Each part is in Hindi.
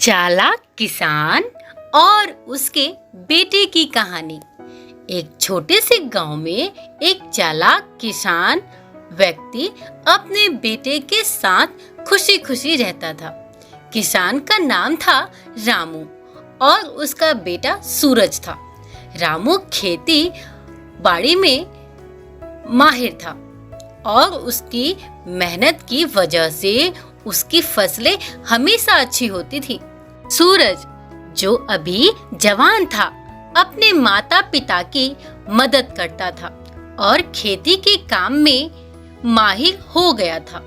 चालाक किसान और उसके बेटे की कहानी। एक छोटे से गांव में एक चालाक किसान व्यक्ति अपने बेटे के साथ खुशी खुशी रहता था। किसान का नाम था रामू और उसका बेटा सूरज था। रामू खेती बाड़ी में माहिर था और उसकी मेहनत की वजह से उसकी फसलें हमेशा अच्छी होती थी। सूरज, जो अभी जवान था, अपने माता पिता की मदद करता था और खेती के काम में माहिर हो गया था।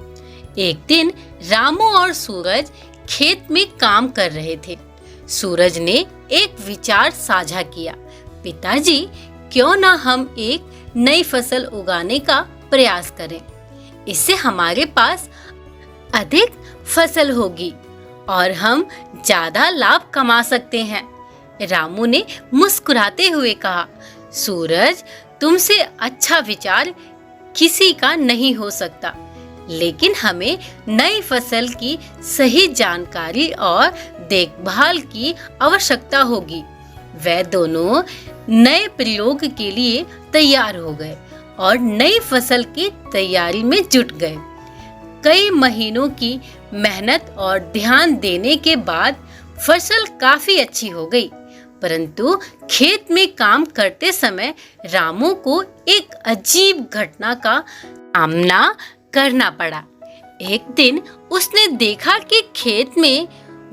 एक दिन रामू और सूरज खेत में काम कर रहे थे। सूरज ने एक विचार साझा किया, पिताजी, क्यों ना हम एक नई फसल उगाने का प्रयास करें। इससे हमारे पास अधिक फसल होगी और हम ज्यादा लाभ कमा सकते हैं। रामू ने मुस्कुराते हुए कहा, सूरज, तुमसे अच्छा विचार किसी का नहीं हो सकता, लेकिन हमें नई फसल की सही जानकारी और देखभाल की आवश्यकता होगी। वे दोनों नए प्रयोग के लिए तैयार हो गए और नई फसल की तैयारी में जुट गए। कई महीनों की मेहनत और ध्यान देने के बाद फसल काफी अच्छी हो गई, परंतु खेत में काम करते समय रामू को एक अजीब घटना का सामना करना पड़ा। एक दिन उसने देखा कि खेत में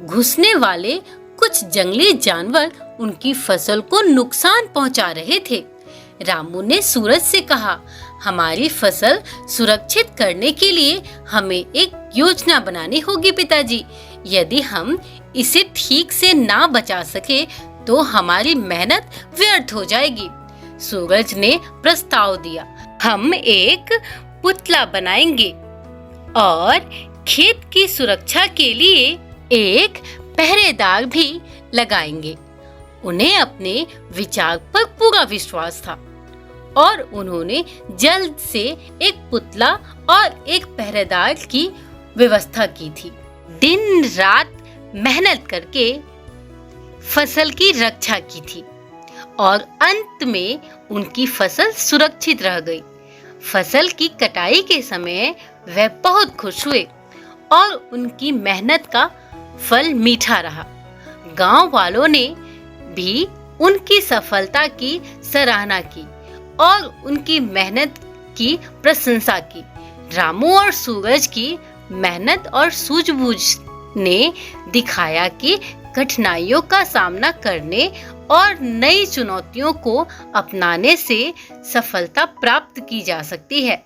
घुसने वाले कुछ जंगली जानवर उनकी फसल को नुकसान पहुंचा रहे थे। रामू ने सूरज से कहा, हमारी फसल सुरक्षित करने के लिए हमें एक योजना बनानी होगी पिताजी। यदि हम इसे ठीक से ना बचा सके तो हमारी मेहनत व्यर्थ हो जाएगी। सूरज ने प्रस्ताव दिया, हम एक पुतला बनाएंगे और खेत की सुरक्षा के लिए एक पहरेदार भी लगाएंगे। उन्हें अपने विचार पर पूरा विश्वास था और उन्होंने जल्द से एक पुतला और एक पहरेदार की व्यवस्था की थी। दिन रात मेहनत करके फसल की रक्षा की थी और अंत में उनकी फसल सुरक्षित रह गई। फसल की कटाई के समय वे बहुत खुश हुए और उनकी मेहनत का फल मीठा रहा। गांव वालों ने भी उनकी सफलता की सराहना की और उनकी मेहनत की प्रशंसा की। रामू और सूरज की मेहनत और सूझबूझ ने दिखाया कि कठिनाइयों का सामना करने और नई चुनौतियों को अपनाने से सफलता प्राप्त की जा सकती है।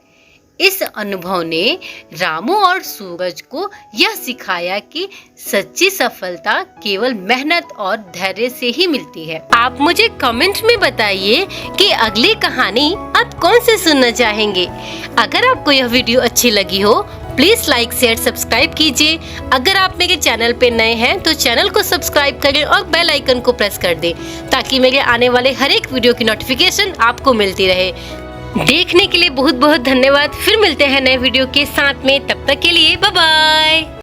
इस अनुभव ने रामू और सूरज को यह सिखाया कि सच्ची सफलता केवल मेहनत और धैर्य से ही मिलती है। आप मुझे कमेंट में बताइए कि अगली कहानी आप कौन से सुनना चाहेंगे। अगर आपको यह वीडियो अच्छी लगी हो, प्लीज लाइक, शेयर, सब्सक्राइब कीजिए। अगर आप मेरे चैनल पे नए हैं तो चैनल को सब्सक्राइब करें और बेल आइकन को प्रेस कर दें ताकि मेरे आने वाले हर एक वीडियो की नोटिफिकेशन आपको मिलती रहे। देखने के लिए बहुत बहुत धन्यवाद। फिर मिलते हैं नए वीडियो के साथ में, तब तक के लिए बाय बाय।